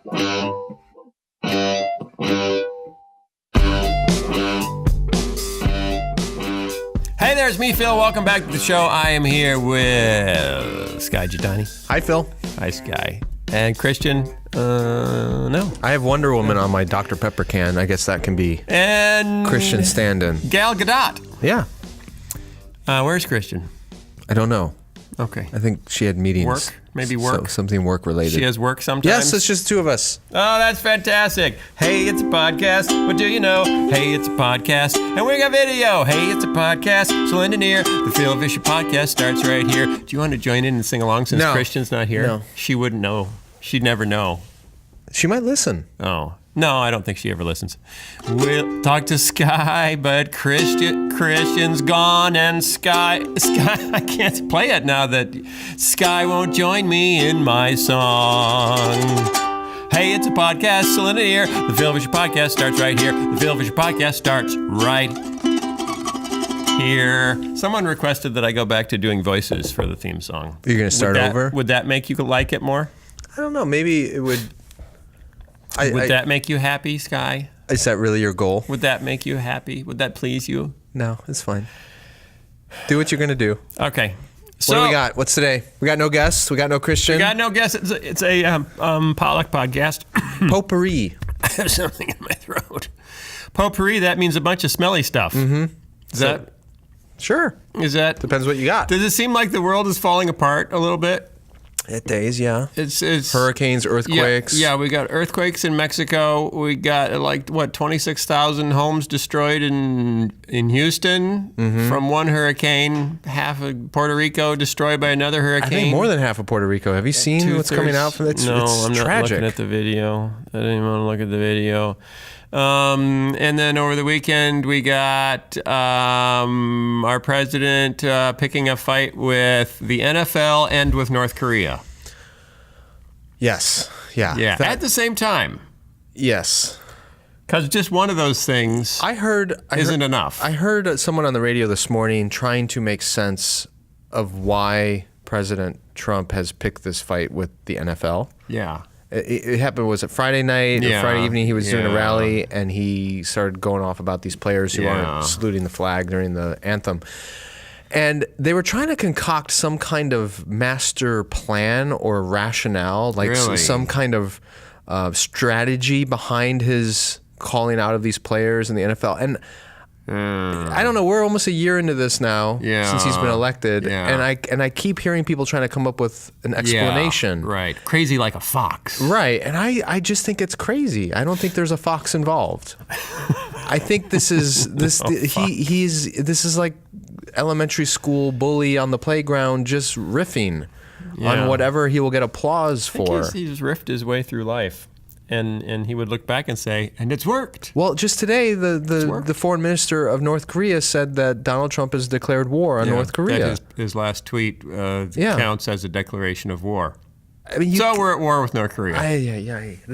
Hey there, it's me, Phil. Welcome back to the show. I am here with Sky Jadani. Hi, Phil. Hi, Sky. And Christian, no. I have Wonder Woman on my Dr. Pepper can. I guess that can be And Christian stand-in. Gal Gadot. Yeah. Where's Christian? I don't know. Okay. I think she had meetings. Work? Maybe work? Something work-related. She has work sometimes? Yes, it's just two of us. Oh, that's fantastic. Hey, it's a podcast. What do you know? Hey, it's a podcast. And we got video. Hey, it's a podcast. So engineer, the Phil Vischer podcast starts right here. Do you want to join in and sing along since Christian's not here? No. She wouldn't know. She'd never know. She might listen. Oh. No, I don't think she ever listens. We'll talk to Sky, but Christian's gone, and Sky, I can't play it now that Sky won't join me in my song. Hey, it's a podcast, Cylinder here. The Phil Vischer podcast starts right here. The Phil Vischer podcast starts right here. Someone requested that I go back to doing voices for the theme song. You're going to start over? Would that make you like it more? I don't know. Maybe it would... Would that make you happy, Sky? Is that really your goal? Would that make you happy? Would that please you? No, it's fine. Do what you're going to do. Okay. So, what do we got? What's today? We got no guests? We got no Christian? We got no guests. It's a potluck podcast. Potpourri. I have something in my throat. Potpourri, that means a bunch of smelly stuff. Mm-hmm. Sure. Is that... Depends what you got. Does it seem like the world is falling apart a little bit? At days, yeah. It's hurricanes, earthquakes. Yeah, we got earthquakes in Mexico. We got 26,000 homes destroyed in Houston from one hurricane. Half of Puerto Rico destroyed by another hurricane. I think more than half of Puerto Rico. Have you seen what's coming out from it? No, it's I'm tragic. not looking at the video. I didn't even want to look at the video. And then over the weekend, we got our president picking a fight with the NFL and with North Korea. Yes. Yeah. Yeah. At the same time. Yes. Because just one of those things isn't enough. I heard someone on the radio this morning trying to make sense of why President Trump has picked this fight with the NFL. Yeah. It happened, was it Friday night or Friday evening? He was doing a rally, and he started going off about these players who aren't saluting the flag during the anthem. And they were trying to concoct some kind of master plan or rationale, like some kind of strategy behind his calling out of these players in the NFL. And I don't know. We're almost a year into this now since he's been elected, and I keep hearing people trying to come up with an explanation. Right, crazy like a fox. Right, and I just think it's crazy. I don't think there's a fox involved. I think this is this is like elementary school bully on the playground, just riffing on whatever he will get applause for. He's riffed his way through life. And he would look back and say, and it's worked. Well, just today, the foreign minister of North Korea said that Donald Trump has declared war on North Korea. That his last tweet counts as a declaration of war. I mean, so we're at war with North Korea.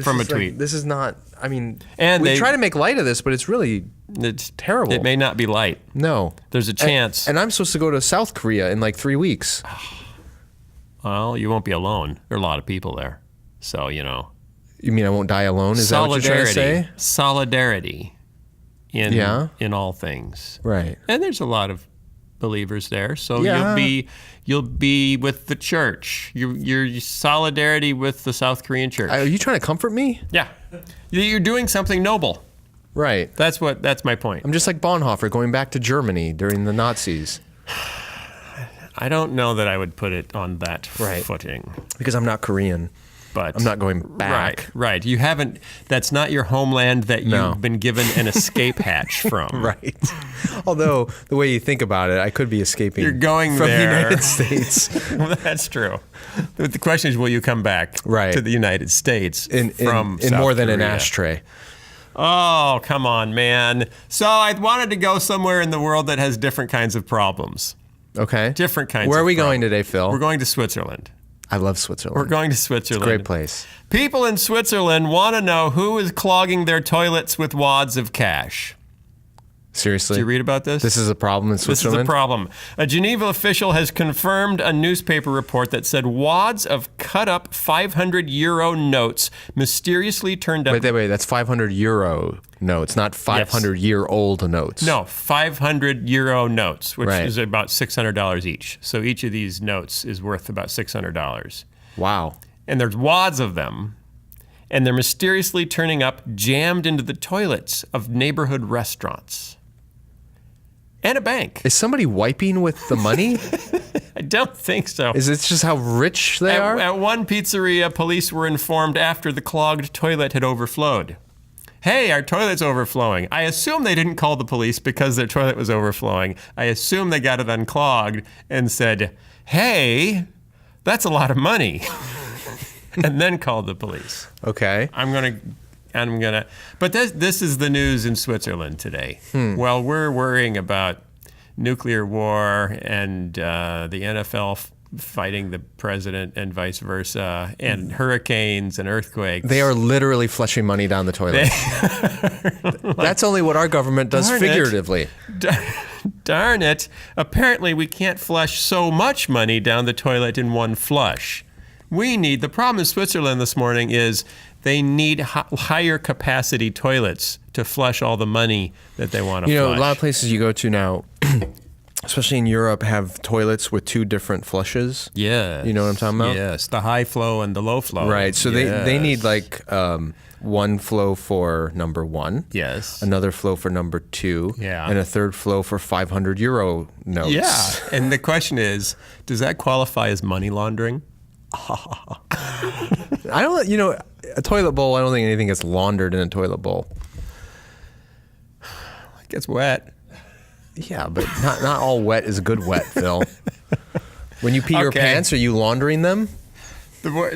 From a tweet. This is not, I mean, and we try to make light of this, but it's terrible. It may not be light. No. There's a chance. And I'm supposed to go to South Korea in like 3 weeks. Well, you won't be alone. There are a lot of people there. So, you know. You mean I won't die alone? Is that what you're trying to say? Solidarity in all things. Right. And there's a lot of believers there, so you'll be with the church. Your solidarity with the South Korean church. Are you trying to comfort me? Yeah. You're doing something noble. Right. That's my point. I'm just like Bonhoeffer going back to Germany during the Nazis. I don't know that I would put it on that footing. Because I'm not Korean. But I'm not going back. Right. You haven't. That's not your homeland that you've been given an escape hatch from. Right. Although the way you think about it, I could be escaping. You're going from there. the United States. Well, that's true. But the question is, will you come back to the United States from in South more than Korea? an ashtray? Oh, come on, man. So I wanted to go somewhere in the world that has different kinds of problems. Okay. Different kinds. Where are we going today, Phil? We're going to Switzerland. I love Switzerland. We're going to Switzerland. It's a great place. People in Switzerland want to know who is clogging their toilets with wads of cash. Seriously? Did you read about this? This is a problem in Switzerland? This is a problem. A Geneva official has confirmed a newspaper report that said wads of cut-up 500 euro notes mysteriously turned up... Wait. That's 500 euro notes, not 500-year-old notes. No, 500 euro notes, which Right. is about $600 each. So each of these notes is worth about $600. Wow. And there's wads of them. And they're mysteriously turning up jammed into the toilets of neighborhood restaurants. And a bank. Is somebody wiping with the money? I don't think so. Is it just how rich they are? At one pizzeria, police were informed after the clogged toilet had overflowed. Hey, our toilet's overflowing. I assume they didn't call the police because their toilet was overflowing. I assume they got it unclogged and said, hey, that's a lot of money. And then called the police. Okay. I'm gonna. But this is the news in Switzerland today. Well, we're worrying about nuclear war and the NFL fighting the president and vice versa, and hurricanes and earthquakes. They are literally flushing money down the toilet. That's only what our government does figuratively. Darn it. Apparently, we can't flush so much money down the toilet in one flush. The problem in Switzerland this morning is they need higher capacity toilets to flush all the money that they want to flush. A lot of places you go to now, especially in Europe, have toilets with two different flushes. Yeah. You know what I'm talking about? Yes, the high flow and the low flow. Right. So they need like one flow for number one. Yes. Another flow for number two. Yeah. And a third flow for 500 euro notes. Yeah. And the question is, does that qualify as money laundering? I don't, a toilet bowl, I don't think anything gets laundered in a toilet bowl. It gets wet. Yeah, but not all wet is good wet, Phil. When you pee your pants, are you laundering them?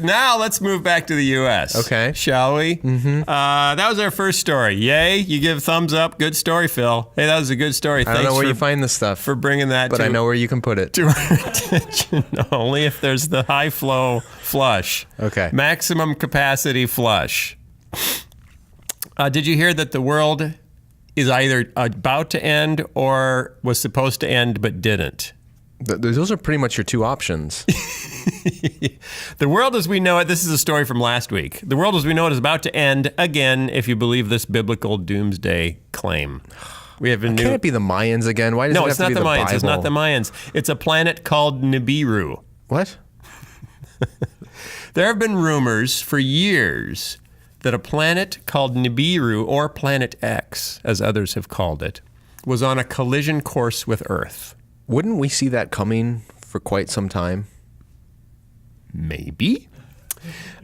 Now let's move back to the U.S. Okay. Shall we? Mm-hmm. That was our first story. Yay, you give thumbs up. Good story, Phil. Hey, that was a good story. I don't know where you find this stuff. For bringing that but I know where you can put it. To our attention. Only if there's the high flow flush. Okay. Maximum capacity flush. Did you hear that the world is either about to end or was supposed to end but didn't? Those are pretty much your two options. The world as we know it, this is a story from last week. The world as we know it is about to end again if you believe this biblical doomsday claim. We have a new... Can't it be the Mayans again? Why does it have to be the Bible? No, it's not the Mayans. It's a planet called Nibiru. What? There have been rumors for years that a planet called Nibiru, or Planet X, as others have called it, was on a collision course with Earth. Wouldn't we see that coming for quite some time? Maybe.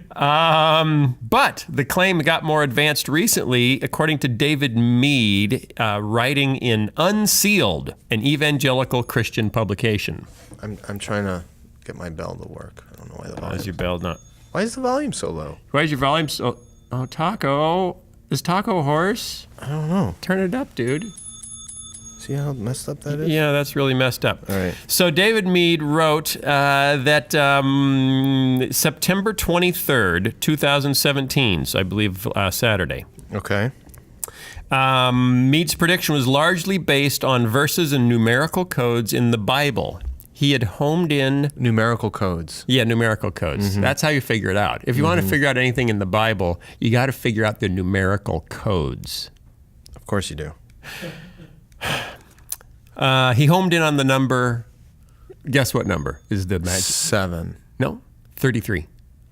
But the claim got more advanced recently, according to David Mead, writing in Unsealed, an evangelical Christian publication. I'm trying to get my bell to work. I don't know why the volume. Why is your bell not? Why is the volume so low? Why is your volume so? Oh, Taco. Is Taco hoarse? I don't know. Turn it up, dude. See how messed up that is? Yeah, that's really messed up. All right. So David Mead wrote that September 23rd, 2017, so I believe Saturday. Okay. Mead's prediction was largely based on verses and numerical codes in the Bible. He had homed in... Numerical codes. Yeah, numerical codes. Mm-hmm. That's how you figure it out. If you want to figure out anything in the Bible, you got to figure out the numerical codes. Of course you do. He homed in on the number. Guess what number is the magic? 7. No, 33.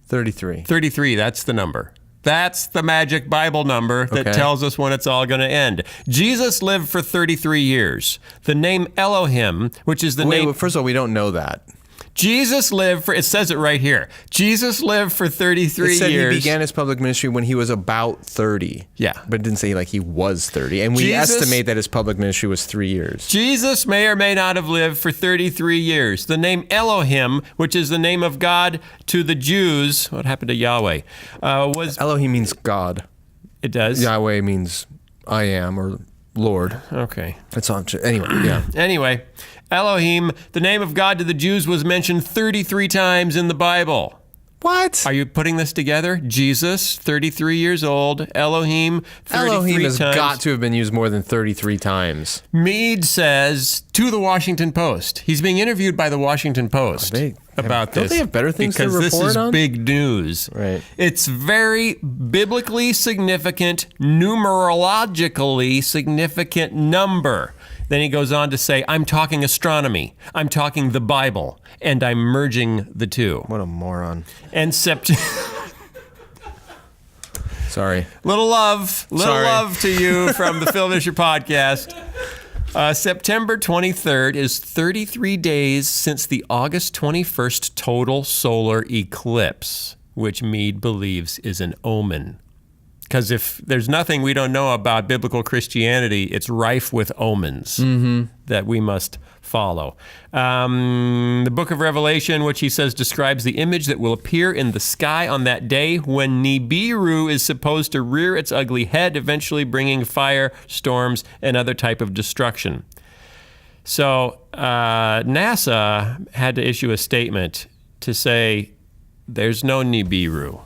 33. 33, that's the number. That's the magic Bible number that tells us when it's all going to end. Jesus lived for 33 years. The name Elohim, which is the name... Well, first of all, we don't know that. Jesus lived for, it says it right here. Jesus lived for 33 years. It said he began his public ministry when he was about 30. Yeah. But it didn't say like he was 30. And we estimate that his public ministry was 3 years. Jesus may or may not have lived for 33 years. The name Elohim, which is the name of God to the Jews, what happened to Yahweh, was... Elohim means God. It does? Yahweh means I am or Lord. Okay. That's all. Anyway, yeah. Anyway, Elohim, the name of God to the Jews, was mentioned 33 times in the Bible. What? Are you putting this together? Jesus, 33 years old. Elohim, 33 Elohim has times. got to have been used more than 33 times. Meade says to the Washington Post. He's being interviewed by the Washington Post about this. Don't they have better things to report on? Because this is big news. Right. It's very biblically significant, numerologically significant number. Then he goes on to say, I'm talking astronomy, I'm talking the Bible, and I'm merging the two. What a moron. And Sorry. Little love to you from the Phil Vischer podcast. September 23rd is 33 days since the August 21st total solar eclipse, which Meade believes is an omen. Because if there's nothing we don't know about biblical Christianity, it's rife with omens that we must follow. The book of Revelation, which he says describes the image that will appear in the sky on that day when Nibiru is supposed to rear its ugly head, eventually bringing fire, storms, and other type of destruction. So NASA had to issue a statement to say there's no Nibiru.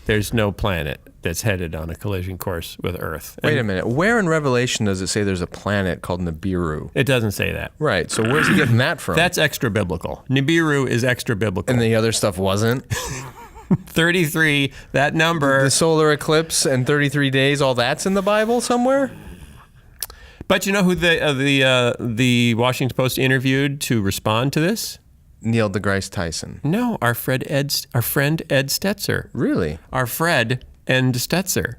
There's no planet that's headed on a collision course with Earth. Wait a minute. Where in Revelation does it say there's a planet called Nibiru? It doesn't say that. Right. So where's he getting that from? That's extra biblical. Nibiru is extra biblical. And the other stuff wasn't? 33, that number. The solar eclipse and 33 days, all that's in the Bible somewhere? But you know who the Washington Post interviewed to respond to this? Neil deGrasse Tyson. No, our friend Ed Stetzer. Really? Our Fred and Stetzer.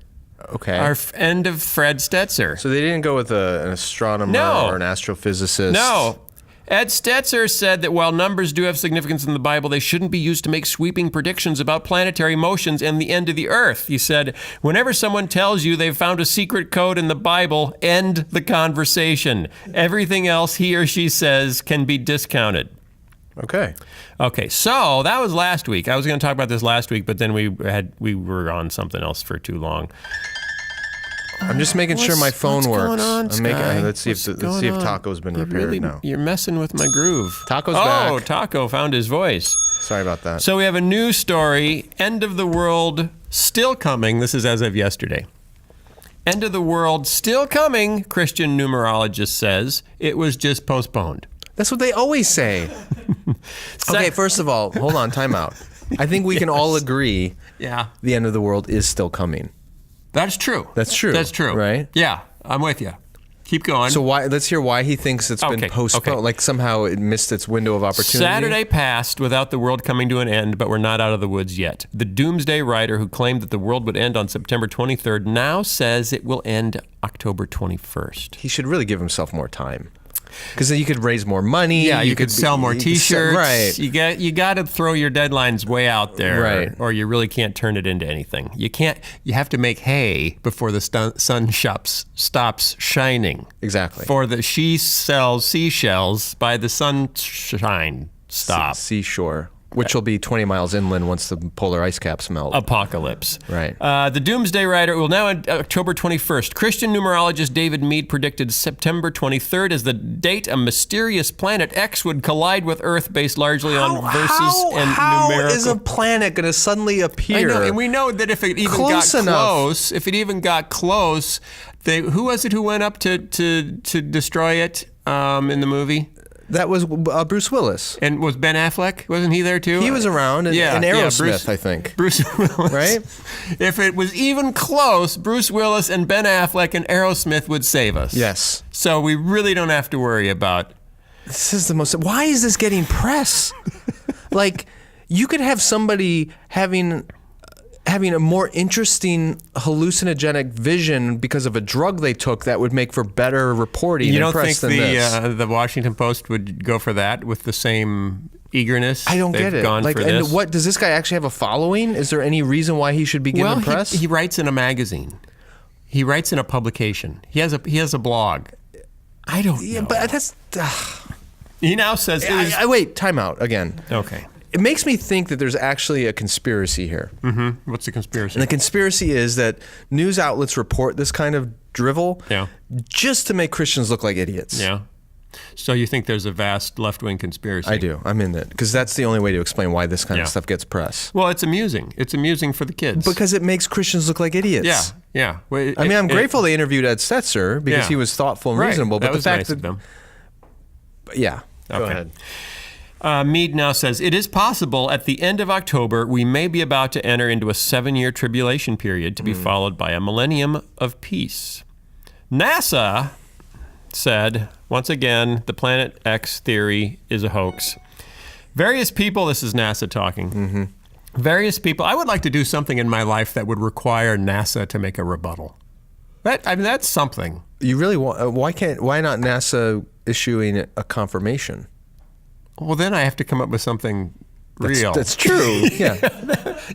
Okay. Our end of Fred Stetzer. So they didn't go with an astronomer or an astrophysicist? No. Ed Stetzer said that while numbers do have significance in the Bible, they shouldn't be used to make sweeping predictions about planetary motions and the end of the earth. He said, whenever someone tells you they've found a secret code in the Bible, end the conversation. Everything else he or she says can be discounted. Okay, so that was last week. I was going to talk about this last week, but then we were on something else for too long. I'm just making sure my phone what's works. Going on, Sky? Let's see if Taco's been repaired now. You're messing with my groove. Taco's back. Oh, Taco found his voice. Sorry about that. So we have a new story. End of the world still coming. This is as of yesterday. End of the world still coming, Christian numerologist says. It was just postponed. That's what they always say. Okay, first of all, hold on, time out. I think we can all agree the end of the world is still coming. That's true. That's true. That's true. Right? Yeah, I'm with you. Keep going. So let's hear why he thinks it's been postponed. Okay. Like somehow it missed its window of opportunity. Saturday passed without the world coming to an end, but we're not out of the woods yet. The doomsday writer who claimed that the world would end on September 23rd now says it will end October 21st. He should really give himself more time. Because then you could raise more money. Yeah, you could sell more T-shirts. Right. You got to throw your deadlines way out there, right? Or you really can't turn it into anything. You can't. You have to make hay before the sun stops shining. Exactly. For she sells seashells by the sunshine stop. Seashore. Which will be 20 miles inland once the polar ice caps melt. Apocalypse. Right. The Doomsday Writer will now end October 21st. Christian numerologist David Meade predicted September 23rd as the date a mysterious planet X would collide with Earth based largely on verses and numerical. How is a planet going to suddenly appear? I know, and we know that if it even got close, who was it who went up to destroy it in the movie? That was Bruce Willis. And was Ben Affleck? Wasn't he there too? He was around. And Aerosmith, Bruce, I think. Bruce Willis. Right? If it was even close, Bruce Willis and Ben Affleck and Aerosmith would save us. Yes. So we really don't have to worry about... This is the most... Why is this getting press? Like, you could have somebody having a more interesting hallucinogenic vision because of a drug they took that would make for better reporting. You don't think the Washington Post would go for that with the same eagerness? I don't get it. Like, and what does this guy actually have a following? Is there any reason why he should be given press? He writes in a magazine. He writes in a publication. He has a blog. I don't know. Yeah, but that's... He now says... wait, time out again. Okay. It makes me think that there's actually a conspiracy here. Mm-hmm. What's the conspiracy? And the conspiracy is that news outlets report this kind of drivel just to make Christians look like idiots. Yeah. So you think there's a vast left-wing conspiracy? I do. I'm in it. Because that's the only way to explain why this kind of stuff gets press. Well, it's amusing. It's amusing for the kids. Because it makes Christians look like idiots. Yeah. Well, I'm grateful they interviewed Ed Stetzer because he was thoughtful and reasonable. But that was the fact nice that of them. Yeah. Okay. Go ahead. Mead now says, it is possible at the end of October we may be about to enter into a 7-year tribulation period to be followed by a millennium of peace. NASA said, once again, the Planet X theory is a hoax. Various people, this is NASA talking, various people, I would like to do something in my life that would require NASA to make a rebuttal. That's something. You really want, why not NASA issuing a confirmation? Well, then I have to come up with something real. That's true. Yeah.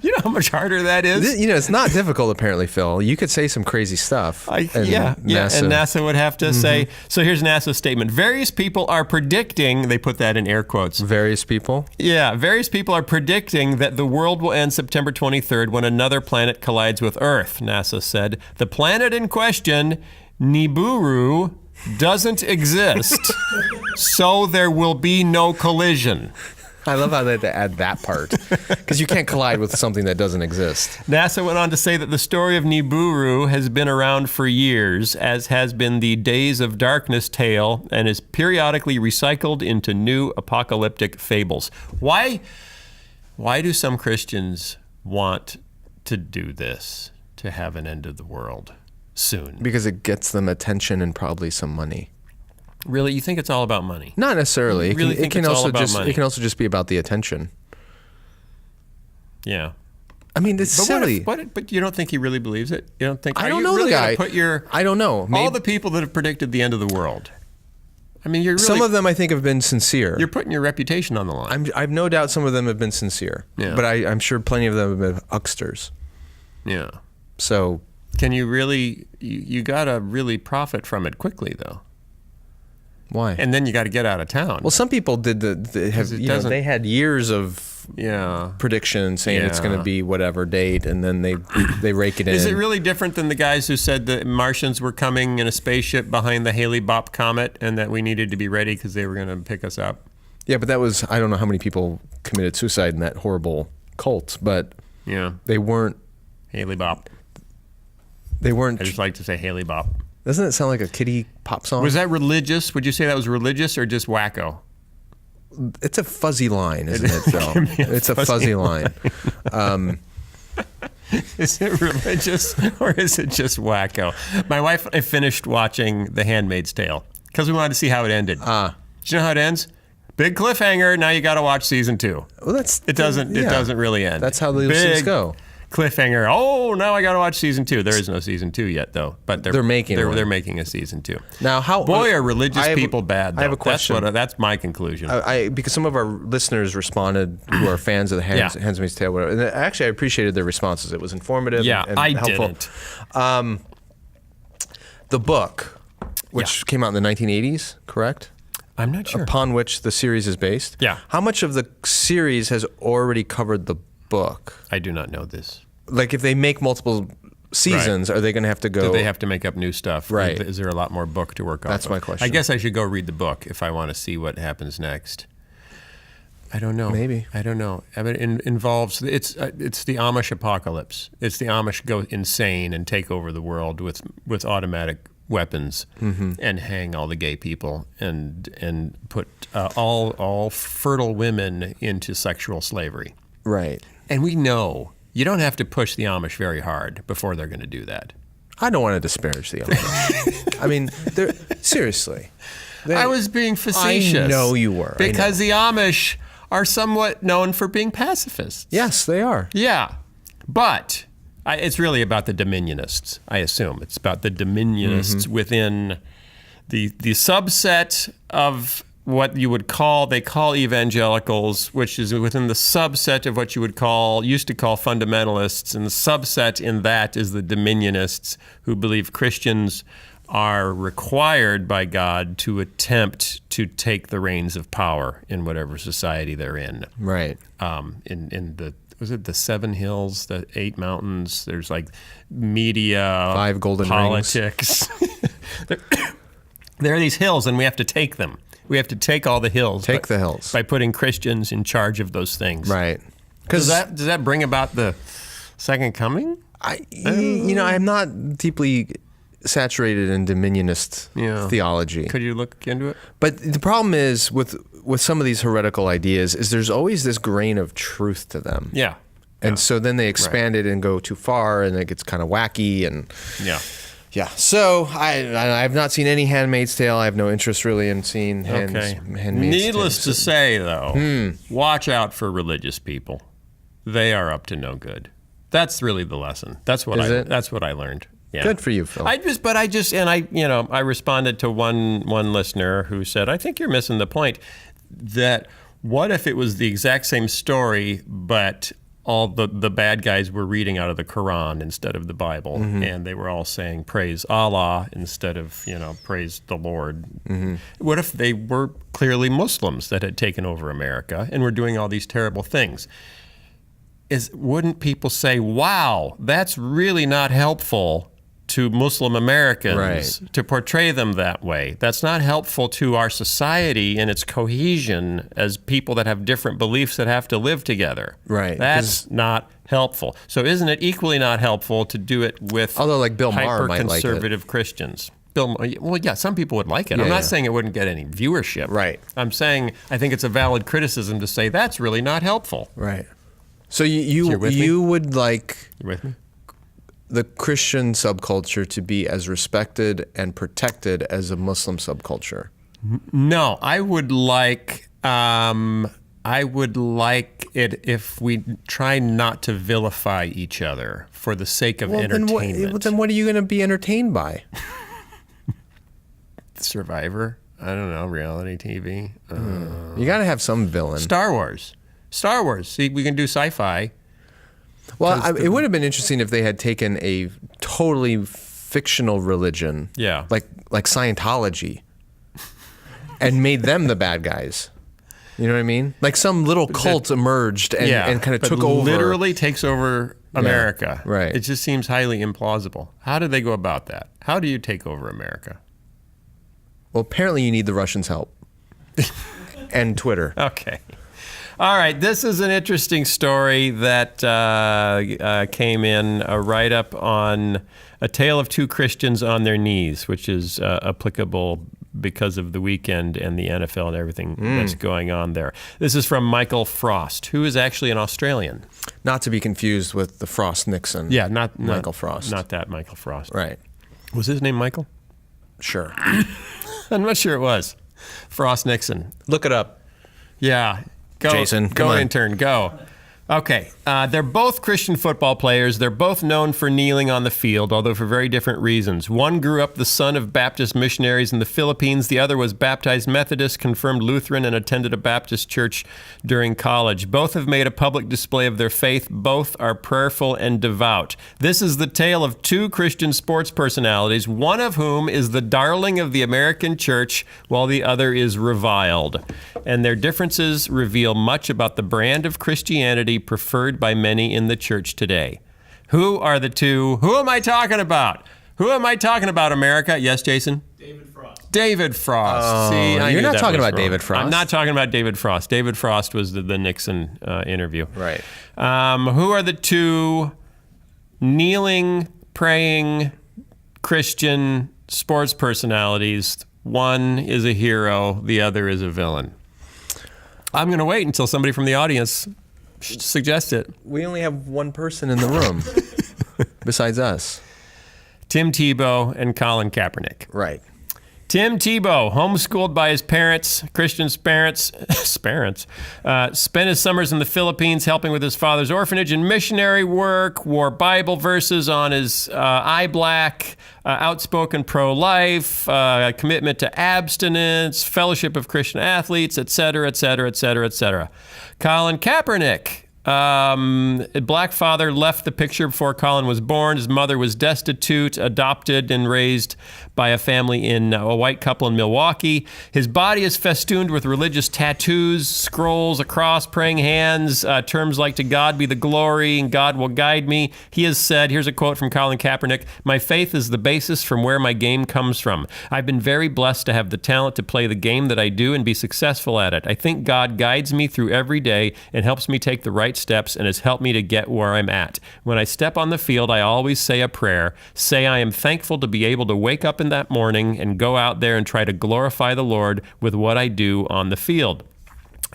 You know how much harder that is? It's not difficult, apparently, Phil. You could say some crazy stuff. And NASA would have to say, so here's NASA's statement. Various people are predicting, they put that in air quotes. Various people? Yeah, various people are predicting that the world will end September 23rd when another planet collides with Earth, NASA said. The planet in question, Nibiru, doesn't exist, so there will be no collision. I love how they had to add that part, because you can't collide with something that doesn't exist. NASA went on to say that the story of Nibiru has been around for years, as has been the Days of Darkness tale, and is periodically recycled into new apocalyptic fables. Why do some Christians want to do this, to have an end of the world soon? Because it gets them attention and probably some money. Really? You think it's all about money? Not necessarily. It can also just be about the attention. Yeah. I mean, it's silly. But you don't think he really believes it? You don't think? I don't know the guy. I don't know. All the people that have predicted the end of the world. I mean, some of them I think have been sincere. You're putting your reputation on the line. I've no doubt some of them have been sincere. Yeah. But I'm sure plenty of them have been hucksters. Yeah. So can you really? You gotta really profit from it quickly, though. Why? And then you got to get out of town. Well, some people did they had years of prediction saying it's going to be whatever date, and then they rake it in. Is it really different than the guys who said the Martians were coming in a spaceship behind the Hale-Bopp comet, and that we needed to be ready because they were going to pick us up? Yeah, but that was, I don't know how many people committed suicide in that horrible cult, but they weren't Hale-Bopp. They weren't. I just like to say Hale-Bopp. Doesn't it sound like a kiddie pop song? Was that religious? Would you say that was religious or just wacko? It's a fuzzy line, isn't it, Phil? It's a fuzzy line. Is it religious or is it just wacko? My wife and I finished watching The Handmaid's Tale because we wanted to see how it ended. Do you know how it ends? Big cliffhanger. Now you got to watch season 2. Well, it doesn't really end. That's how the things go. Cliffhanger. Oh, now I got to watch season 2. There is no season 2 yet, though. But they're making a season 2. Now, are religious people bad? Though. I have a question. That's my conclusion. Because some of our listeners responded who are fans of the Handmaid's Tale. Whatever. And actually, I appreciated their responses. It was informative. And helpful. Didn't. The book, which came out in the 1980s, correct? I'm not sure. Upon which the series is based. Yeah. How much of the series has already covered the book? I do not know this. Like, if they make multiple seasons, are they going to have to go? Do they have to make up new stuff? Right. Is there a lot more book to work on? That's my question. I guess I should go read the book if I want to see what happens next. I don't know. Maybe. I don't know. I mean, it involves it's the Amish apocalypse. It's the Amish go insane and take over the world with automatic weapons and hang all the gay people and put all fertile women into sexual slavery. Right. And we know you don't have to push the Amish very hard before they're going to do that. I don't want to disparage the Amish. I mean, seriously. I was being facetious. I know you were. Because the Amish are somewhat known for being pacifists. Yes, they are. Yeah. But it's really about the Dominionists, I assume. It's about the Dominionists within the subset of what you would call, they call evangelicals, which is within the subset of what you would used to call fundamentalists, and the subset in that is the Dominionists, who believe Christians are required by God to attempt to take the reins of power in whatever society they're in. Right. Was it the 7 hills, the 8 mountains? There's like media, 5 golden politics. There are these hills, and we have to take them. We have to take all the hills. Take the hills. By putting Christians in charge of those things. Right. Does that bring about the second coming? I'm not deeply saturated in dominionist theology. Could you look into it? But the problem is with some of these heretical ideas is there's always this grain of truth to them. Yeah. And so then they expand it and go too far, and it gets kind of wacky. And yeah. So I've not seen any Handmaid's Tale. I have no interest really in seeing Handmaid's Tale. Needless to say, though, watch out for religious people. They are up to no good. That's really the lesson. That's what I learned. Yeah. Good for you, Phil. I responded to one listener who said, I think you're missing the point. That what if it was the exact same story, but all the bad guys were reading out of the Quran instead of the Bible, and they were all saying praise Allah instead of praise the Lord. What if they were clearly Muslims that had taken over America and were doing all these terrible things? Wouldn't people say, wow, that's really not helpful to Muslim Americans to portray them that way? That's not helpful to our society and its cohesion as people that have different beliefs that have to live together. Right. That's not helpful. So isn't it equally not helpful to do it with Bill Maher might like it. hyper-conservative Christians? Some people would like it. I'm not saying it wouldn't get any viewership. Right. I'm saying I think it's a valid criticism to say that's really not helpful. Right. So you would like You with me? the Christian subculture to be as respected and protected as a Muslim subculture? No, I would like it if we try not to vilify each other for the sake of entertainment. Then what are you going to be entertained by? Survivor? I don't know. Reality TV? You got to have some villain. Star Wars. See, we can do sci-fi. Well, it would have been interesting if they had taken a totally fictional religion, like Scientology, and made them the bad guys. You know what I mean? Like some little cult emerged and kind of took over. Literally takes over America. Yeah, right. It just seems highly implausible. How do they go about that? How do you take over America? Well, apparently you need the Russians' help. And Twitter. Okay. All right, this is an interesting story that came in, a write-up on A Tale of Two Christians on Their Knees, which is applicable because of the weekend and the NFL and everything that's going on there. This is from Michael Frost, who is actually an Australian. Not to be confused with the Frost Nixon. Yeah, not Michael Frost. Not that Michael Frost. Right. Was his name Michael? Sure. I'm not sure it was. Frost Nixon. Look it up. Yeah. Go, Jason, go intern, go. Okay, they're both Christian football players. They're both known for kneeling on the field, although for very different reasons. One grew up the son of Baptist missionaries in the Philippines. The other was baptized Methodist, confirmed Lutheran, and attended a Baptist church during college. Both have made a public display of their faith. Both are prayerful and devout. This is the tale of two Christian sports personalities, one of whom is the darling of the American church, while the other is reviled. And their differences reveal much about the brand of Christianity preferred by many in the church today. Who are the two? Who am I talking about? Who am I talking about, America? Yes, Jason? David Frost. Oh, see, you're not talking about David Frost. I'm not talking about David Frost. David Frost was the Nixon interview. Right. Who are the two kneeling, praying Christian sports personalities? One is a hero. The other is a villain. I'm going to wait until somebody from the audience suggests it. We only have one person in the room besides us. Tim Tebow and Colin Kaepernick. Right. Tim Tebow, homeschooled by his parents, Christian parents, spent his summers in the Philippines helping with his father's orphanage and missionary work, wore Bible verses on his eye black, outspoken pro-life, commitment to abstinence, fellowship of Christian athletes, etc., etc., etc., etc. Colin Kaepernick, Black father left the picture before Colin was born. His mother was destitute, adopted, and raised by a family in a white couple in Milwaukee. His body is festooned with religious tattoos, scrolls, a cross, praying hands, terms like "to God be the glory" and "God will guide me." He has said, here's a quote from Colin Kaepernick, "My faith is the basis from where my game comes from. I've been very blessed to have the talent to play the game that I do and be successful at it. I think God guides me through every day and helps me take the right steps and has helped me to get where I'm at. When I step on the field, I always say a prayer, say I am thankful to be able to wake up in that morning and go out there and try to glorify the Lord with what I do on the field."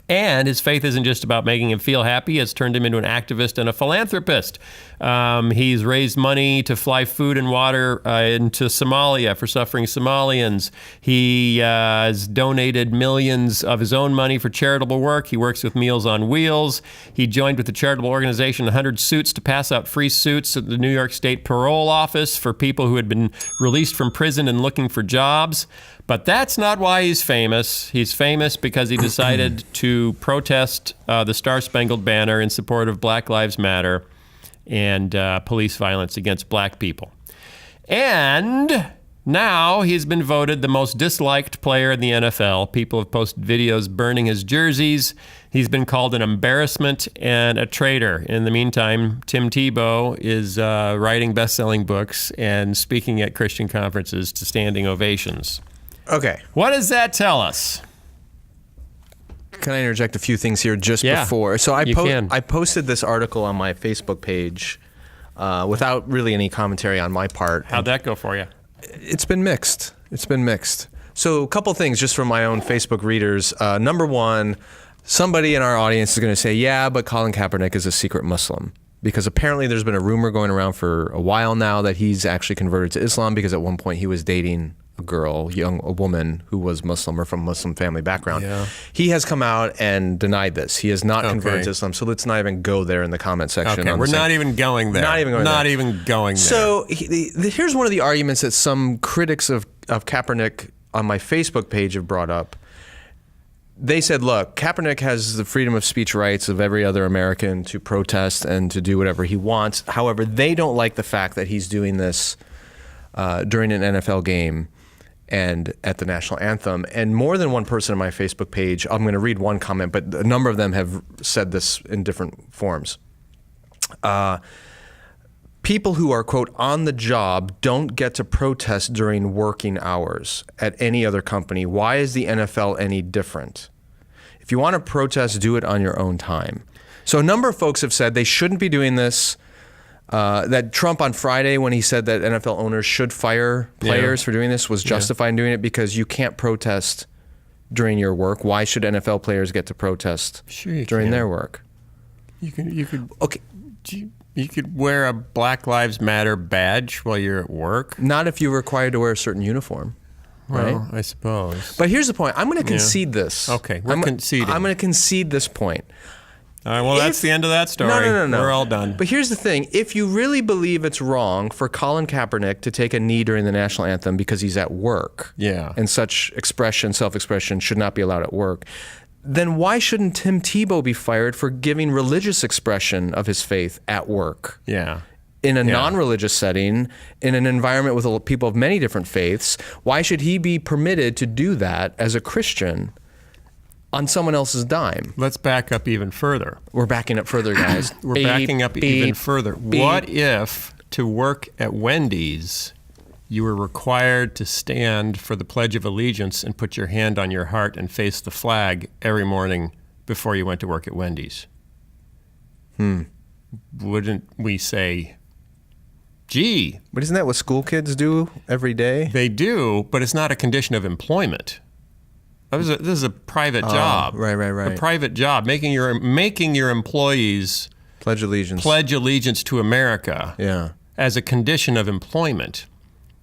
And his faith isn't just about making him feel happy. It's turned him into an activist and a philanthropist. He's raised money to fly food and water into Somalia for suffering Somalians. He has donated millions of his own money for charitable work. He works with Meals on Wheels. He joined with the charitable organization 100 Suits to pass out free suits at the New York State Parole Office for people who had been released from prison and looking for jobs. But that's not why he's famous. He's famous because he decided to protest the Star-Spangled Banner in support of Black Lives Matter and police violence against black people. And now he's been voted the most disliked player in the NFL. People have posted videos burning his jerseys. He's been called an embarrassment and a traitor. In the meantime, Tim Tebow is writing best-selling books and speaking at Christian conferences to standing ovations. Okay. What does that tell us? Can I interject a few things here just before? So I posted this article on my Facebook page without really any commentary on my part. How'd that go for you? It's been mixed. So a couple things just from my own Facebook readers. Number one, somebody in our audience is going to say, yeah, but Colin Kaepernick is a secret Muslim. Because apparently there's been a rumor going around for a while now that he's actually converted to Islam because at one point he was dating a woman who was Muslim or from a Muslim family background. Yeah. He has come out and denied this. He has not converted to Islam. So let's not even go there in the comment section. Okay, we're not even going there. Not even going there. So here's one of the arguments that some critics of Kaepernick on my Facebook page have brought up. They said, look, Kaepernick has the freedom of speech rights of every other American to protest and to do whatever he wants. However, they don't like the fact that he's doing this during an NFL game and at the national anthem. And more than one person on my Facebook page, I'm going to read one comment, but a number of them have said this in different forms. People who are, quote, on the job don't get to protest during working hours at any other company. Why is the NFL any different? If you want to protest, do it on your own time. So a number of folks have said they shouldn't be doing this. That Trump on Friday, when he said that NFL owners should fire players for doing this, was justified in doing it because you can't protest during your work. Why should NFL players get to protest during their work? You could. Okay. You could wear a Black Lives Matter badge while you're at work. Not if you're required to wear a certain uniform. Right? Well, I suppose. But here's the point. I'm going to concede this. Okay, we're conceding. I'm going to concede this point. All right, well, that's the end of that story. No. We're all done. But here's the thing. If you really believe it's wrong for Colin Kaepernick to take a knee during the national anthem because he's at work, and such self-expression should not be allowed at work, then why shouldn't Tim Tebow be fired for giving religious expression of his faith at work? Yeah. In a non-religious setting, in an environment with people of many different faiths, why should he be permitted to do that as a Christian on someone else's dime? Let's back up even further. We're backing up further, guys. We're backing up even further. What if, to work at Wendy's, you were required to stand for the Pledge of Allegiance and put your hand on your heart and face the flag every morning before you went to work at Wendy's? Wouldn't we say, gee. But isn't that what school kids do every day? They do, but it's not a condition of employment. This is a private job. Right. A private job, making your employees pledge allegiance to America as a condition of employment.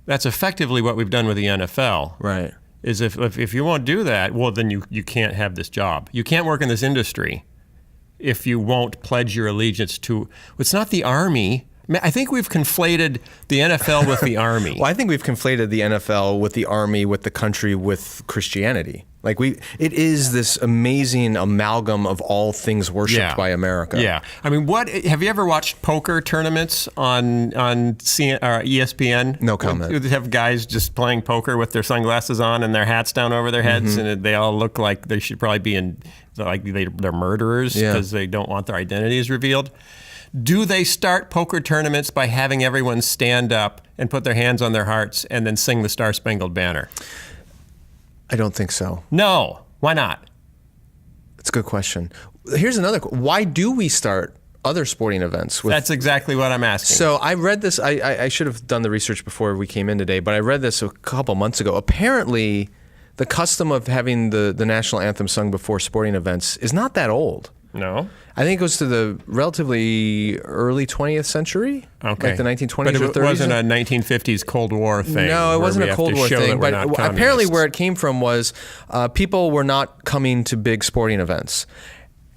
That's effectively what we've done with the NFL. Right. Is if you won't do that, well, then you can't have this job. You can't work in this industry if you won't pledge your allegiance to. It's not the Army. I think we've conflated the NFL with the Army. Well, I think we've conflated the NFL with the Army, with the country, with Christianity. Like it is this amazing amalgam of all things worshipped by America. Yeah. I mean, have you ever watched poker tournaments on ESPN? No comment. They have guys just playing poker with their sunglasses on and their hats down over their heads, and they all look like they should probably be they're murderers because they don't want their identities revealed. Do they start poker tournaments by having everyone stand up and put their hands on their hearts and then sing the Star Spangled Banner? I don't think so. No. Why not? That's a good question. Here's another. Why do we start other sporting events? That's exactly what I'm asking. So I read this. I should have done the research before we came in today, but I read this a couple months ago. Apparently, the custom of having the national anthem sung before sporting events is not that old. No. I think it goes to the relatively early 20th century, like the 1920s or 30s. But it wasn't a 1950s Cold War thing. No, it wasn't a Cold War thing. But apparently where it came from was people were not coming to big sporting events.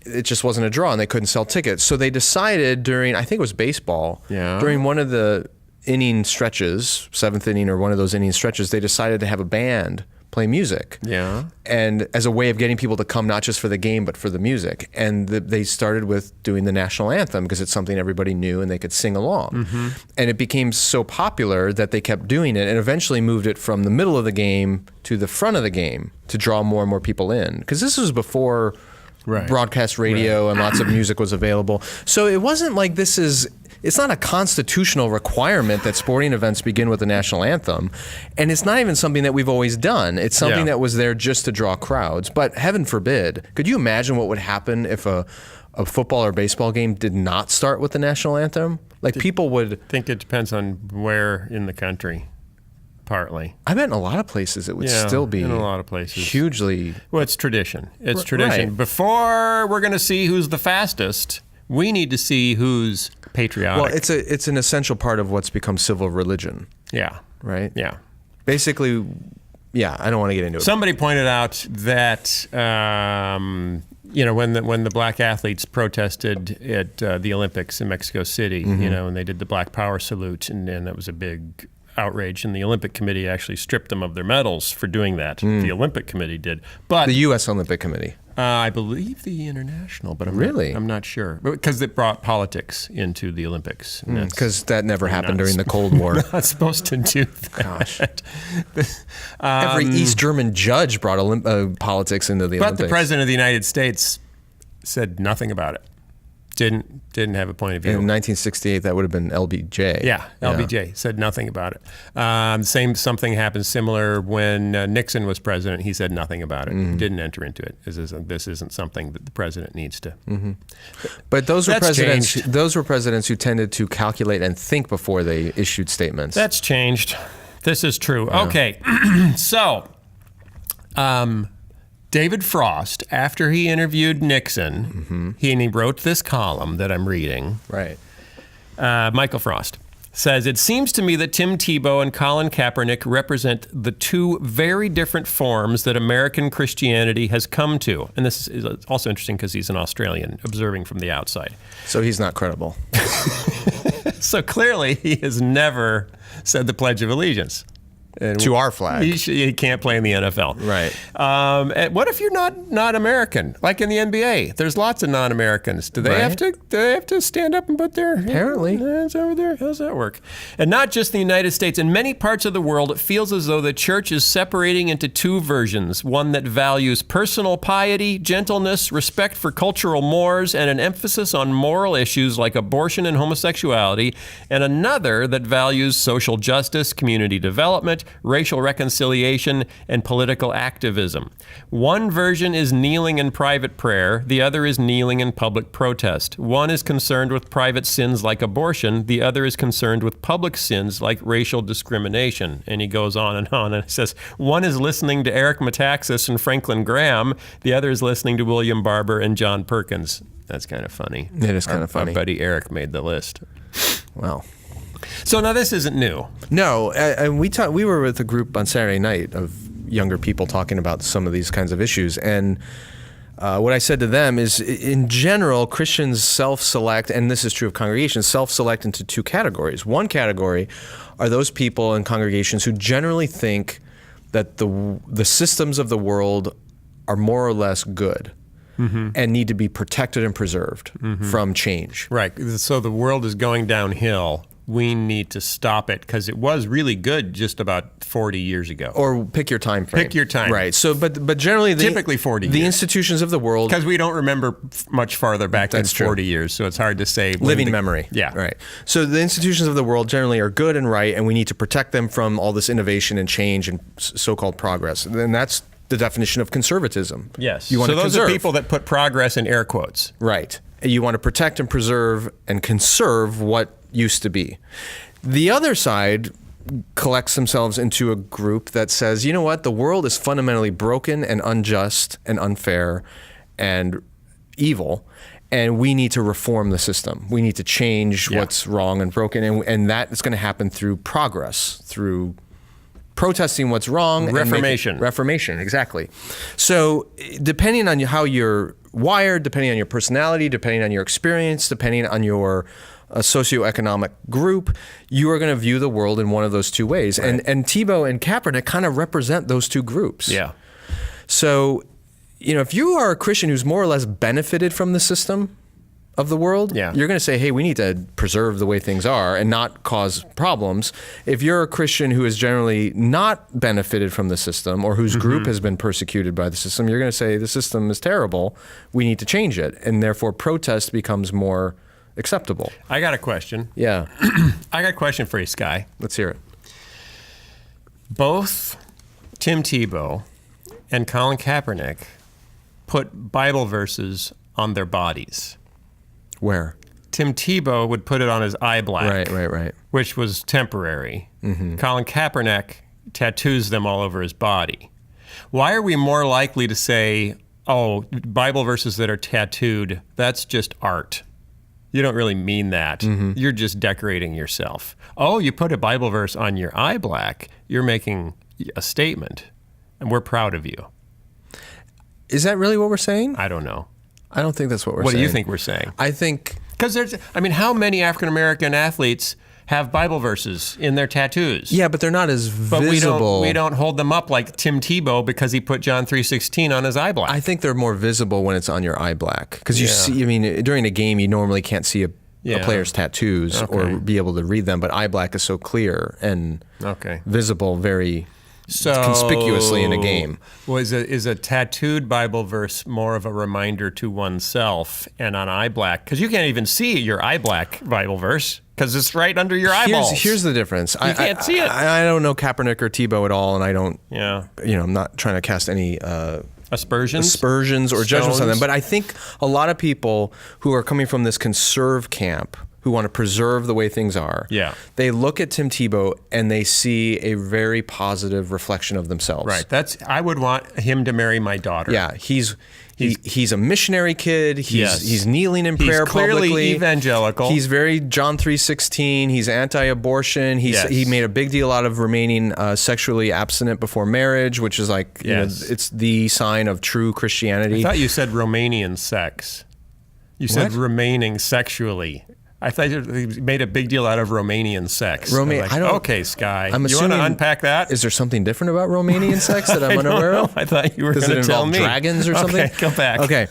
It just wasn't a draw, and they couldn't sell tickets. So they decided during, I think it was baseball, during one of the inning stretches, 7th inning or one of those inning stretches, they decided to have a band play music. Yeah. And as a way of getting people to come not just for the game, but for the music. And they started with doing the national anthem because it's something everybody knew and they could sing along. And it became so popular that they kept doing it and eventually moved it from the middle of the game to the front of the game to draw more and more people in. Because this was before broadcast radio and lots of music was available. So it wasn't like it's not a constitutional requirement that sporting events begin with the national anthem. And it's not even something that we've always done. It's something that was there just to draw crowds. But heaven forbid, could you imagine what would happen if a football or baseball game did not start with the national anthem? Like people would... I think it depends on where in the country. Partly. I bet in a lot of places it would still be in a lot of places hugely... Well, it's tradition. It's tradition. Right. Before we're going to see who's the fastest, we need to see who's patriotic. Well, it's an essential part of what's become civil religion. Yeah. Right? Yeah. Basically, I don't want to get into it. Somebody pointed out that when the black athletes protested at the Olympics in Mexico City, and they did the Black Power salute, and that was a big outrage, and the Olympic Committee actually stripped them of their medals for doing that. The Olympic Committee did, but the U.S. Olympic Committee, I believe the international, but I'm not sure because it brought politics into the Olympics. Because that never happened during the Cold War. Not supposed to do that. Gosh, every East German judge brought politics into the Olympics. But the president of the United States said nothing about it. Didn't have a point of view. In 1968, that would have been LBJ. Yeah, LBJ said nothing about it. Something happened similar when Nixon was president. He said nothing about it. Didn't enter into it. This isn't something that the president needs to. But those were presidents. Those were presidents who tended to calculate and think before they issued statements. That's changed. This is true. Yeah. Okay, so. David Frost, after he interviewed Nixon, he wrote this column that I'm reading. Right. Michael Frost says, "It seems to me that Tim Tebow and Colin Kaepernick represent the two very different forms that American Christianity has come to." And this is also interesting because he's an Australian, observing from the outside. So he's not credible. So clearly he has never said the Pledge of Allegiance. To our flag. He can't play in the NFL. Right. And what if you're not American? Like in the NBA, there's lots of non-Americans. Do they have to stand up and put their hands over there? How does that work? And not just the United States. In many parts of the world, it feels as though the church is separating into two versions. One that values personal piety, gentleness, respect for cultural mores, and an emphasis on moral issues like abortion and homosexuality. And another that values social justice, community development, racial reconciliation, and political activism. One version is kneeling in private prayer. The other is kneeling in public protest. One is concerned with private sins like abortion. The other is concerned with public sins like racial discrimination. And he goes on and says, one is listening to Eric Metaxas and Franklin Graham. The other is listening to William Barber and John Perkins. That's kind of funny. It is kind of funny. Our buddy Eric made the list. Well. So now this isn't new. No, and we were with a group on Saturday night of younger people talking about some of these kinds of issues, and what I said to them is, in general, Christians self-select, and this is true of congregations, self-select into two categories. One category are those people in congregations who generally think that the systems of the world are more or less good and need to be protected and preserved from change. Right. So the world is going downhill. We need to stop it because it was really good just about 40 years ago. Or pick your time frame. Pick your time. Right. So, but generally, typically 40 years. The institutions of the world. Because we don't remember much farther back than 40 years, so it's hard to say. Living memory. Yeah. Right. So the institutions of the world generally are good and right, and we need to protect them from all this innovation and change and so-called progress. And that's the definition of conservatism. Yes. You want so to those conserve. are people that put progress in air quotes. Right. You want to protect and preserve and conserve what used to be. The other side collects themselves into a group that says, you know what, the world is fundamentally broken and unjust and unfair and evil, and we need to reform the system. We need to change what's wrong and broken, and that is going to happen through progress, through protesting what's wrong. Reformation. Reformation, exactly. So depending on how you're wired, depending on your personality, depending on your experience, depending on your socioeconomic group, you are going to view the world in one of those two ways. Right. And Tebow and Kaepernick kind of represent those two groups. Yeah. So, if you are a Christian who's more or less benefited from the system of the world, you're going to say, hey, we need to preserve the way things are and not cause problems. If you're a Christian who is generally not benefited from the system or whose group has been persecuted by the system, you're going to say the system is terrible. We need to change it. And therefore protest becomes more acceptable. I got a question. Yeah. I got a question for you, Sky. Let's hear it. Both Tim Tebow and Colin Kaepernick put Bible verses on their bodies. Where? Tim Tebow would put it on his eye black. Right. Which was temporary. Colin Kaepernick tattoos them all over his body. Why are we more likely to say, oh, Bible verses that are tattooed, that's just art? You don't really mean that. You're just decorating yourself. Oh, you put a Bible verse on your eye black, you're making a statement, and we're proud of you. Is that really what we're saying? I don't know. I don't think that's what we're saying. What do you think we're saying? I think... Because how many African-American athletes have Bible verses in their tattoos? Yeah, but they're not as visible. But we don't hold them up like Tim Tebow because he put John 3:16 on his eye black. I think they're more visible when it's on your eye black. Because you see, during a game, you normally can't see a player's tattoos or be able to read them, but eye black is so clear and visible very conspicuously in a game. Is a tattooed Bible verse more of a reminder to oneself and on eye black? Because you can't even see your eye black Bible verse because it's right under your eyeballs. Here's the difference. You can't see it. I don't know Kaepernick or Tebow at all, and I don't, I'm not trying to cast any aspersions or judgments on them. But I think a lot of people who are coming from this conserve camp, who want to preserve the way things are, they look at Tim Tebow and they see a very positive reflection of themselves. Right. I would want him to marry my daughter. Yeah. He's a missionary kid. He's kneeling in prayer publicly. He's clearly evangelical. He's very John 3:16. He's anti-abortion. He made a big deal out of remaining sexually abstinent before marriage, which is like it's the sign of true Christianity. I thought you said Romanian sex. You said remaining sexually. I thought you made a big deal out of Romanian sex. Okay, Sky. I'm you want to unpack that? Is there something different about Romanian sex that I'm unaware of? I thought you were going to tell me. Dragons or something? Okay, go back. Okay.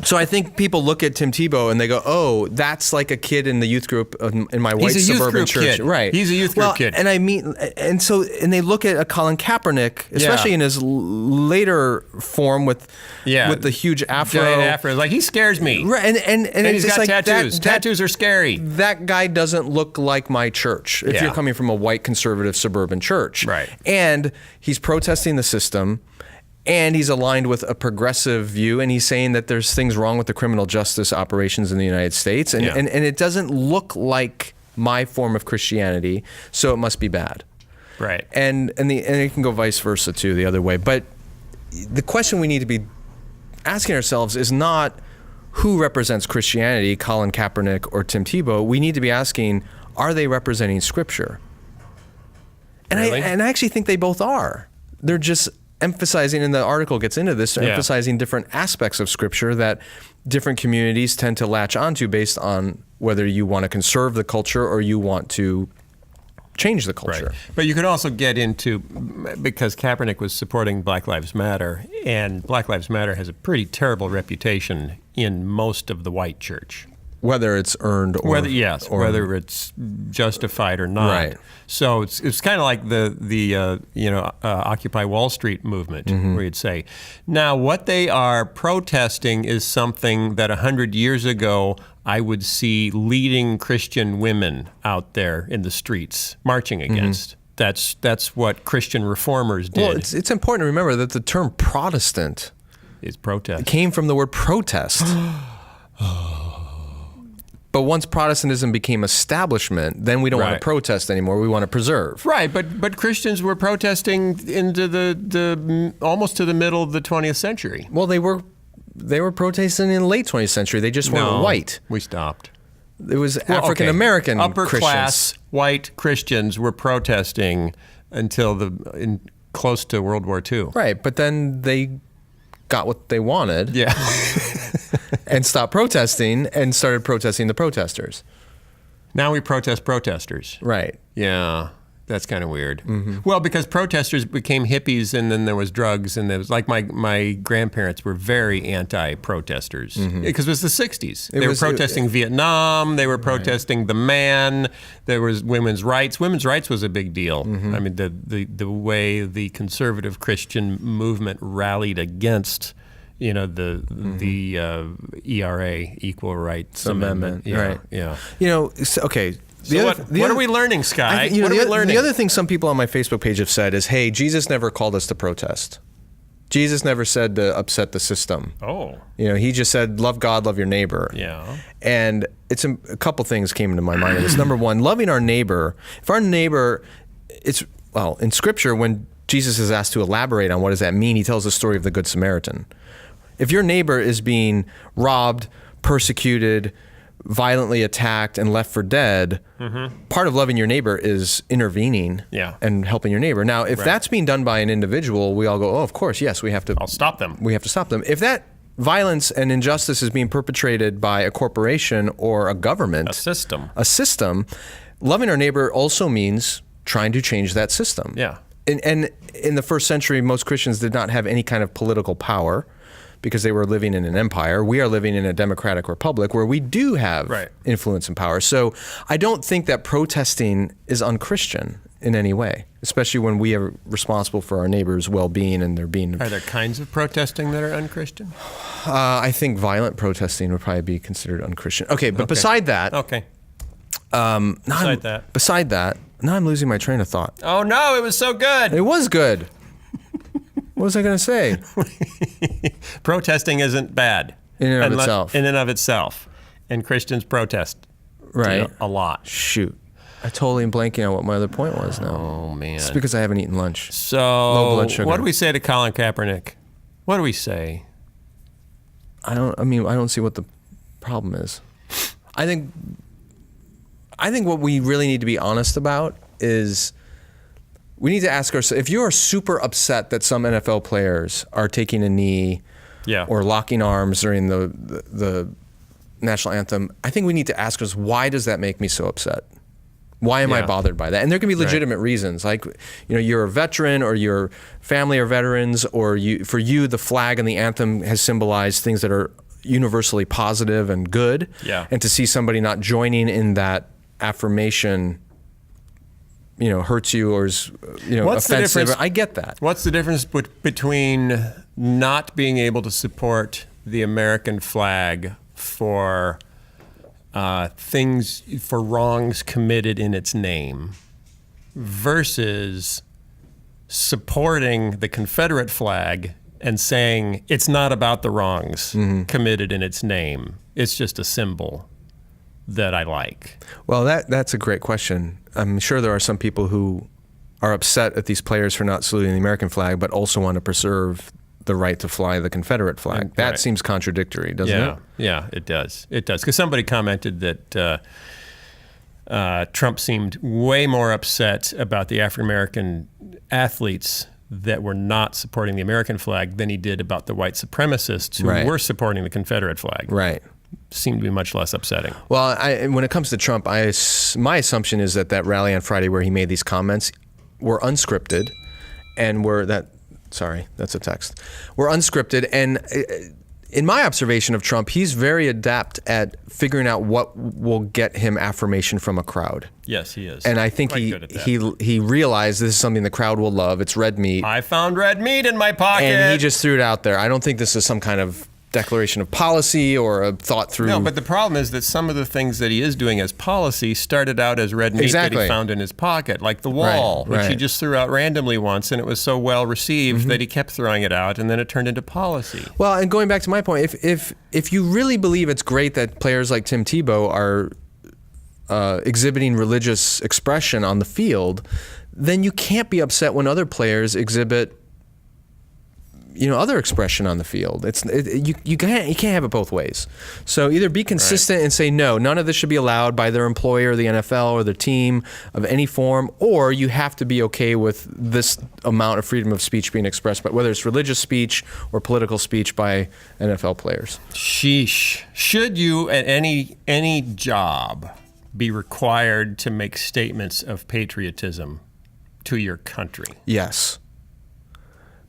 So I think people look at Tim Tebow and they go, "Oh, that's like a kid in the youth group in my white suburban church." Kid. Right. He's a youth group kid. And they look at a Colin Kaepernick, especially in his later form with the huge afro. Giant afro. Like, he scares me. Right. And he's got like tattoos. Tattoos are scary. That guy doesn't look like my church if you're coming from a white conservative suburban church. Right. And he's protesting the system. And he's aligned with a progressive view, and he's saying that there's things wrong with the criminal justice operations in the United States, and it doesn't look like my form of Christianity, so it must be bad. Right. And it can go vice versa too, the other way. But the question we need to be asking ourselves is not who represents Christianity, Colin Kaepernick or Tim Tebow. We need to be asking, are they representing Scripture? And really? I actually think they both are. They're just emphasizing, and the article gets into this, emphasizing different aspects of Scripture that different communities tend to latch onto based on whether you want to conserve the culture or you want to change the culture. Right. But you could also get into, because Kaepernick was supporting Black Lives Matter, and Black Lives Matter has a pretty terrible reputation in most of the white church. Whether it's earned or... whether it's justified or not. Right. So it's kind of like the Occupy Wall Street movement, where you'd say, now what they are protesting is something that 100 years ago I would see leading Christian women out there in the streets marching against. That's what Christian reformers did. Well, it's important to remember that the term Protestant is protest. Came from the word protest. But once Protestantism became establishment, then we don't want to protest anymore. We want to preserve. Right, but Christians were protesting into the almost to the middle of the 20th century. Well, they were protesting in the late 20th century. They just weren't white. We stopped. It was African American upper Christians. Class white Christians were protesting until close to World War II. Right, but then they got what they wanted. Yeah. And stopped protesting and started protesting the protesters. Now we protest protesters. Right. Yeah. That's kind of weird. Well, because protesters became hippies, and then there was drugs, and there was like my grandparents were very anti-protesters because it was the 60s. They were protesting Vietnam. They were protesting the man. There was women's rights. Women's rights was a big deal. I mean, the way the conservative Christian movement rallied against, the ERA, Equal Rights Amendment. Right. Yeah. Okay. What are we learning, Sky? What are we learning? The other thing some people on my Facebook page have said is, hey, Jesus never called us to protest. Jesus never said to upset the system. Oh. He just said, love God, love your neighbor. Yeah. And it's a couple things came into my mind. It's number one, loving our neighbor. If our neighbor, in Scripture, when Jesus is asked to elaborate on what does that mean, he tells the story of the Good Samaritan. If your neighbor is being robbed, persecuted, violently attacked, and left for dead, part of loving your neighbor is intervening and helping your neighbor. Now, if that's being done by an individual, we all go, oh, of course, yes, we have to... I'll stop them. We have to stop them. If that violence and injustice is being perpetrated by a corporation or a government... A system, loving our neighbor also means trying to change that system. Yeah. And in the first century, most Christians did not have any kind of political power, because they were living in an empire. We are living in a democratic republic where we do have influence and power. So I don't think that protesting is unchristian in any way, especially when we are responsible for our neighbors' well-being and their being... Are there kinds of protesting that are unchristian? I think violent protesting would probably be considered unchristian. Okay, but beside that... Okay. Beside that, now I'm losing my train of thought. Oh no, it was so good. It was good. What was I going to say? Protesting isn't bad in and of itself. And Christians protest a lot. Shoot. I totally am blanking on what my other point was now. Oh, man. It's because I haven't eaten lunch. So, low blood sugar. What do we say to Colin Kaepernick? What do we say? I don't see what the problem is. I think what we really need to be honest about is... We need to ask ourselves, if you are super upset that some NFL players are taking a knee or locking arms during the national anthem, I think we need to ask us, why does that make me so upset? Why am I bothered by that? And there can be legitimate reasons, like you're a veteran, or your family are veterans, or for you the flag and the anthem has symbolized things that are universally positive and good. Yeah. And to see somebody not joining in that affirmation hurts you or is, offensive. I get that. What's the difference between not being able to support the American flag for wrongs committed in its name versus supporting the Confederate flag and saying it's not about the wrongs committed in its name. It's just a symbol that I like? Well, that's a great question. I'm sure there are some people who are upset at these players for not saluting the American flag, but also want to preserve the right to fly the Confederate flag. That seems contradictory, doesn't it? Yeah, it does. It does. Because somebody commented that Trump seemed way more upset about the African-American athletes that were not supporting the American flag than he did about the white supremacists who were supporting the Confederate flag. Right. seem to be much less upsetting. Well, when it comes to Trump, my assumption is that rally on Friday where he made these comments were unscripted and that's a text. Were unscripted, and in my observation of Trump, he's very adept at figuring out what will get him affirmation from a crowd. Yes, he is. And I think he realized this is something the crowd will love. It's red meat. I found red meat in my pocket. And he just threw it out there. I don't think this is some kind of declaration of policy or a thought through. No, but the problem is that some of the things that he is doing as policy started out as red meat that he found in his pocket, like the wall, which he just threw out randomly once, and it was so well received that he kept throwing it out, and then it turned into policy. Well, and going back to my point, if you really believe it's great that players like Tim Tebow are exhibiting religious expression on the field, then you can't be upset when other players exhibit other expression on the field. You can't have it both ways. So either be consistent and say no, none of this should be allowed by their employer, the NFL, or their team of any form, or you have to be okay with this amount of freedom of speech being expressed, but whether it's religious speech or political speech by NFL players. Sheesh. Should you at any job be required to make statements of patriotism to your country? Yes.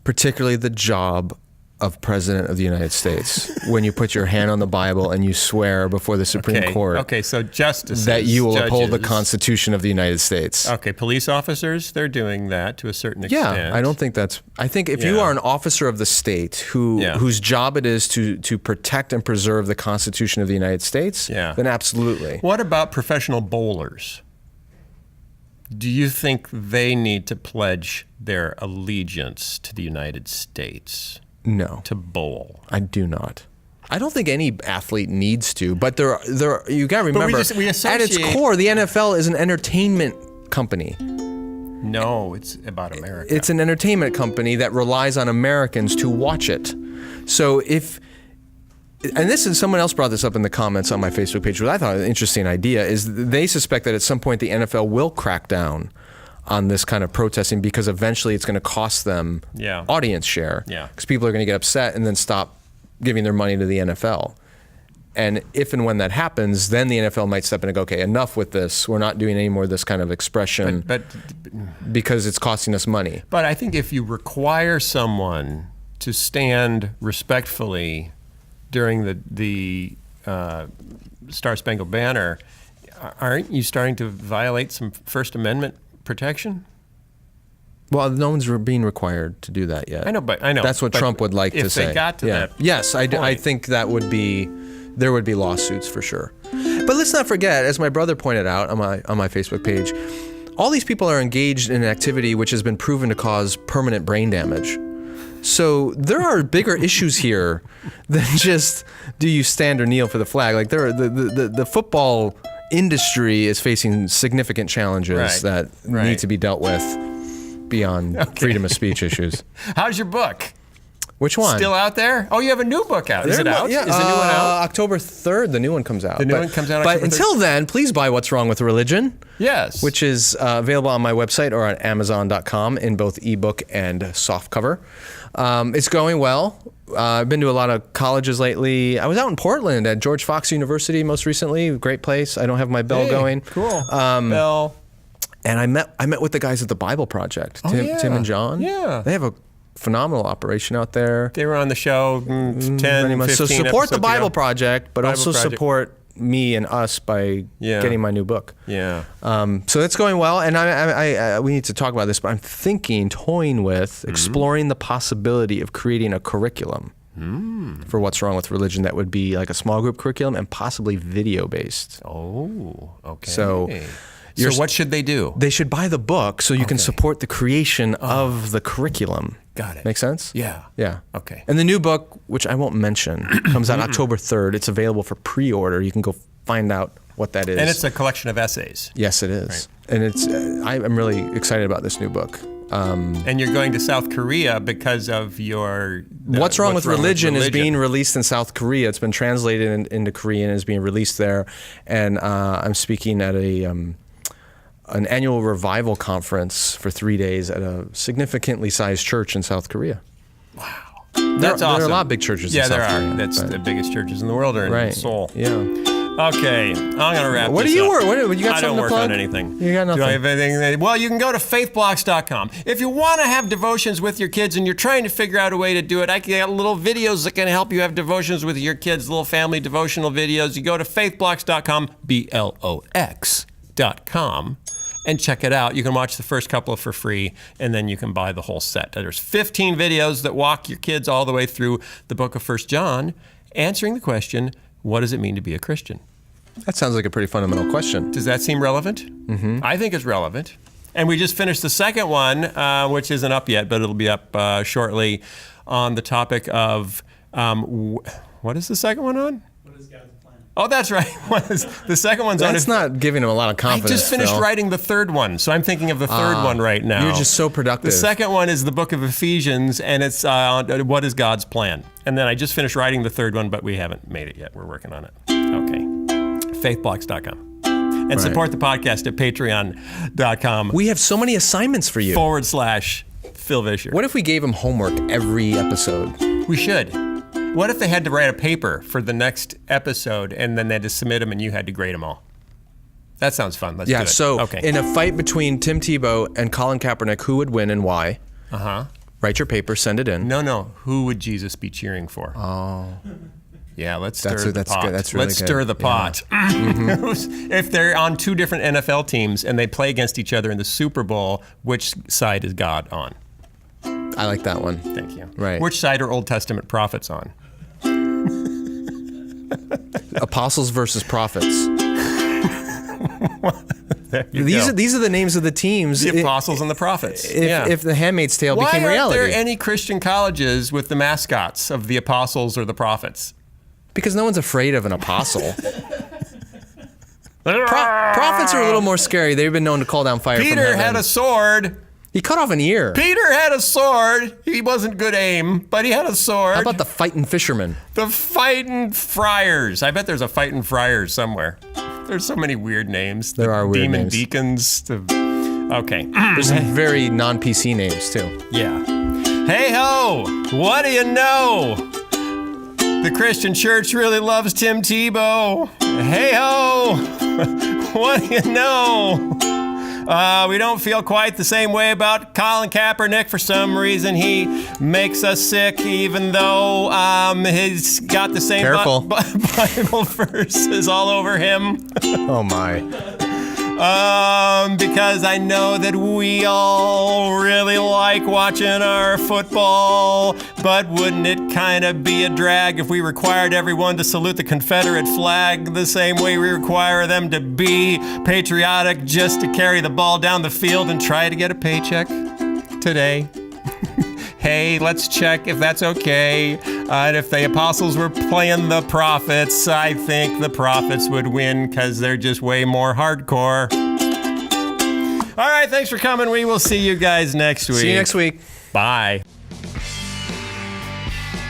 Particularly the job of President of the United States, when you put your hand on the Bible and you swear before the Supreme Court. Okay, so justices, that you will uphold the Constitution of the United States. Okay, police officers, they're doing that to a certain extent. Yeah, I don't think I think if you are an officer of the state whose job it is to protect and preserve the Constitution of the United States, then absolutely. What about professional bowlers? Do you think they need to pledge their allegiance to the United States? No. To bowl? I do not. I don't think any athlete needs to, but there you got to remember, we at its core, the NFL is an entertainment company. No, it's about America. It's an entertainment company that relies on Americans to watch it. So and someone else brought this up in the comments on my Facebook page, which I thought was an interesting idea, is they suspect that at some point the NFL will crack down on this kind of protesting because eventually it's going to cost them audience share. Because people are going to get upset and then stop giving their money to the NFL. And if and when that happens, then the NFL might step in and go, okay, enough with this. We're not doing any more of this kind of expression because it's costing us money. But I think if you require someone to stand respectfully during the Star Spangled Banner, aren't you starting to violate some First Amendment protection? Well, no one's being required to do that yet. I know. That's what Trump would like to say. If they got to that Yes, point. I think there would be lawsuits for sure. But let's not forget, as my brother pointed out on my Facebook page, all these people are engaged in an activity which has been proven to cause permanent brain damage. So there are bigger issues here than just do you stand or kneel for the flag. Like the football industry is facing significant challenges that need to be dealt with beyond freedom of speech issues. How's your book? Which one? Still out there? Oh, you have a new book out. Is it out? Yeah. Is the new one out? October 3rd, the new one comes out. The new one comes out But October 3rd? until then, please buy What's Wrong with Religion. Yes. Which is available on my website or at Amazon.com in both ebook and softcover. It's going well. I've been to a lot of colleges lately. I was out in Portland at George Fox University most recently. Great place. I don't have my bell going. Cool. Bell. And I met with the guys at the Bible Project, Tim and John. Yeah. They have a phenomenal operation out there. They were on the show 10, 15 So support the Bible ago. Project, but also support me and us by getting my new book. Yeah. So that's going well, and we need to talk about this, but I'm toying with exploring the possibility of creating a curriculum for What's Wrong with Religion that would be like a small group curriculum and possibly video-based. Oh, okay. So what should they do? They should buy the book so you can support the creation of the curriculum. Got it. Make sense? Yeah. Yeah. Okay. And the new book, which I won't mention, comes out October 3rd. It's available for pre-order. You can go find out what that is. And it's a collection of essays. Yes, it is. Right. And it's I'm really excited about this new book. And you're going to South Korea because of your... What's Wrong with Religion is being released in South Korea. It's been translated into Korean and is being released there. And I'm speaking at an annual revival conference for 3 days at a significantly sized church in South Korea. Wow. That's awesome. There are a lot of big churches in South Korea. Yeah, there are. That's the biggest churches in the world are in Seoul. Yeah. Okay, I'm going to wrap What this do you up. work? What, you got I something don't work to plug? on anything. You got nothing. Do I have anything? Well, you can go to faithblocks.com. If you want to have devotions with your kids and you're trying to figure out a way to do it, I got little videos that can help you have devotions with your kids, little family devotional videos. You go to faithblocks.com, BLOX.com, and check it out. You can watch the first couple for free, and then you can buy the whole set. There's 15 videos that walk your kids all the way through the book of 1 John, answering the question, what does it mean to be a Christian? That sounds like a pretty fundamental question. Does that seem relevant? Mm-hmm. I think it's relevant. And we just finished the second one, which isn't up yet, but it'll be up shortly, on the topic of, what is the second one on? What is God's plan? Oh, that's right. The second one's on. That's not giving him a lot of confidence. I just finished Phil. writing the third one, so I'm thinking of the third one right now. You're just so productive. The second one is the book of Ephesians, and it's what is God's plan? And then I just finished writing the third one, but we haven't made it yet. We're working on it. Okay. Faithblocks.com. And support the podcast at patreon.com. We have so many assignments for you. /Phil Vischer. What if we gave him homework every episode? We should. What if they had to write a paper for the next episode and then they had to submit them and you had to grade them all? That sounds fun. Let's do it. So in a fight between Tim Tebow and Colin Kaepernick, who would win and why? Write your paper, send it in. No. Who would Jesus be cheering for? Oh. Yeah, let's stir the pot. Good. That's really let's good. Stir the pot. Yeah. Mm-hmm. If they're on two different NFL teams and they play against each other in the Super Bowl, which side is God on? I like that one. Thank you. Right. Which side are Old Testament prophets on? Apostles versus prophets. These are the names of the teams. The apostles and the prophets. If The Handmaid's Tale became reality. Why aren't there any Christian colleges with the mascots of the apostles or the prophets? Because no one's afraid of an apostle. Prophets are a little more scary. They've been known to call down fire from heaven. Peter had a sword. He cut off an ear. Peter had a sword. He wasn't good aim, but he had a sword. How about the fighting fishermen? The fighting friars. I bet there's a fighting friars somewhere. There's so many weird names. There are weird demon names. Deacons. Okay. There's some very non-PC names, too. Yeah. Hey ho! What do you know? The Christian church really loves Tim Tebow. Hey ho! What do you know? We don't feel quite the same way about Colin Kaepernick. For some reason, he makes us sick, even though he's got the same Bible verses all over him. Oh, my. Because I know that we all really like watching our football, but wouldn't it kind of be a drag if we required everyone to salute the Confederate flag the same way we require them to be patriotic just to carry the ball down the field and try to get a paycheck today? Hey, let's check if that's okay. And if the apostles were playing the prophets, I think the prophets would win because they're just way more hardcore. All right, thanks for coming. We will see you guys next week. See you next week. Bye.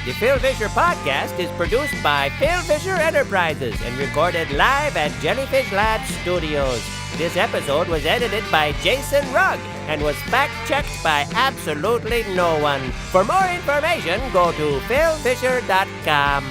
The Phil Vischer Podcast is produced by Phil Vischer Enterprises and recorded live at Jellyfish Lab Studios. This episode was edited by Jason Rugg and was fact-checked by absolutely no one. For more information, go to philvischer.com.